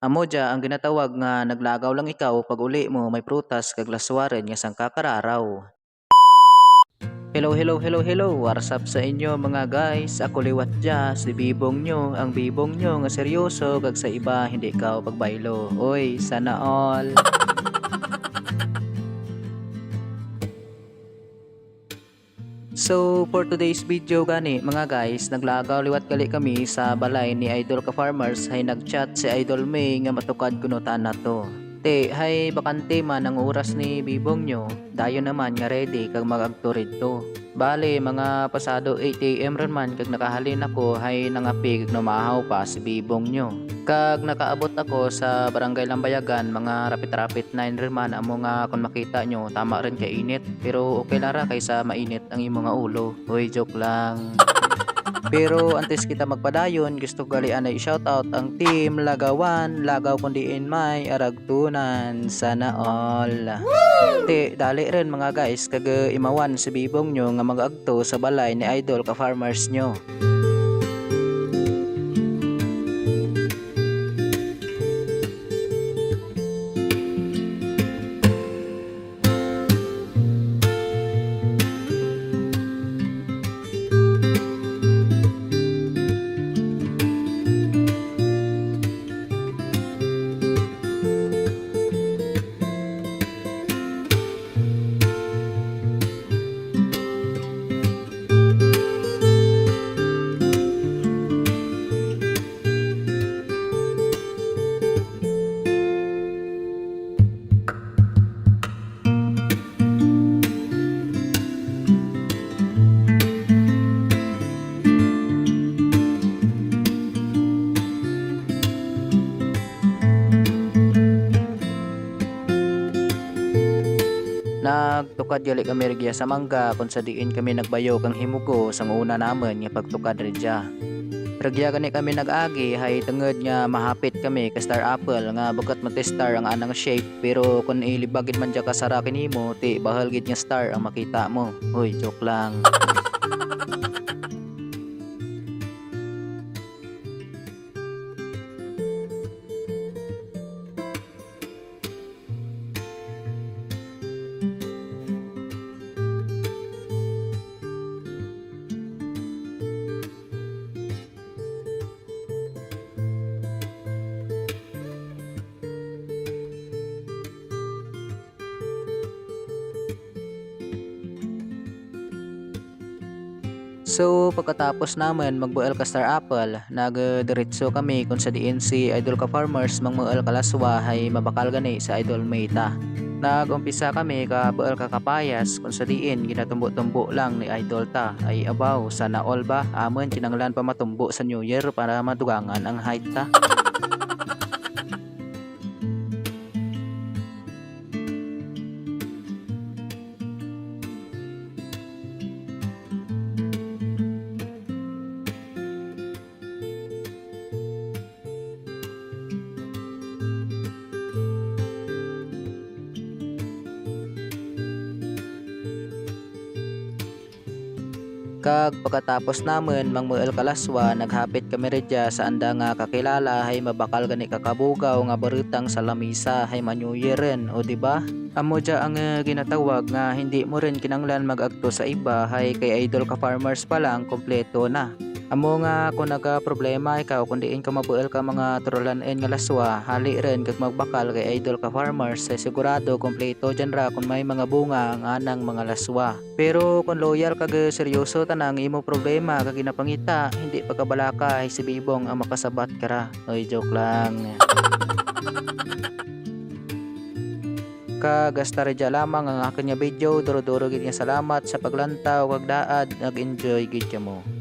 Amo dia ang ginatawag nga naglagaw lang ikaw pag uli mo may prutas kag laswaren nga sangkakararaw. Hello, hello, hello, hello. What's up sa inyo mga guys? Ako liwat dya, si Bibong nyo. Ang Bibong nyo nga seryoso kag sa iba hindi ikaw pagbaylo. Oy, sana all. So for today's video gani mga guys, naglagaw liwat gali kami sa balay ni Idol ka Farmers hay nagchat si Idol May nga matukad kunutan nato. Te, hay bakante man ang oras ni Bibong nyo, dayon naman nga ready kag magagto ridto. Bale mga pasado 8 AM ron man kag nakahalin ako hay nangapig no mahaw pa si Bibong nyo. Kag nakaabot ako sa Barangay Lambayagan mga rapit-rapit 9 rin man amo nga kung makita nyo tama rin kay init pero okay lara kaysa mainit ang imong nga ulo. Hoy joke lang. Pero antes kita magpadayon, gusto ko galian na i-shoutout ang team Lagawan, Lagaw kundiin may aragtunan, sana all. Te, dali rin mga guys, kag imawan si Bibong nyo nga mag-agto sa balay ni Idol ka Farmers nyo. Nagtukad gali kami rigya sa mangga kung sa diin kami nagbayo kang himugo sang una naman nga pagtukad rigya. Rigya gani kami nag-agi hay tenged nga mahapit kami ka Star Apple nga bukat matestar ang anang shape pero kung ilibagid man dya ka sa nimo ti bahal gid nga star ang makita mo. Hoy joke lang. So pagkatapos naman magbuel ka Star Apple, nagdiretso kami kung sa diin si Idol ka Farmers mangmuel kalaswa hay mabakal gani sa Idol Mayta. Nagumpisa kami ka buel ka kapayas kung sa diin ginatumbo-tumbo lang ni Idol ta ay abaw sana all ba amon kinanglan pa matumbo sa New Year para madugangan ang height ta. Kag pagkatapos naman mangmuel kalaswa naghapit kami redya sa anda nga kakilala hay mabakal gani kakabugaw nga baritang sa lamisa hay manyuyerin o diba? Amo dya ang ginatawag nga hindi mo rin kinanglan mag-agto sa iba hay kay Idol ka Farmers pa lang kompleto na. Amo nga kung naga problema ikaw kung diin ka mabuel ka mga turulanin nga laswa hali rin kag magbakal kay Idol ka Farmers ay sigurado kompleto dyan ra kung may mga bunga ang anang mga laswa. Pero kung loyal kag seryoso tanang imo problema kag ginapangita hindi pagkabalaka ay si Bibong ang makasabat kara. Oy joke lang. Kagasta redya lamang ang akin nga video. Duro-duro gid nga salamat sa paglantaw kag daad nag-enjoy gid mo.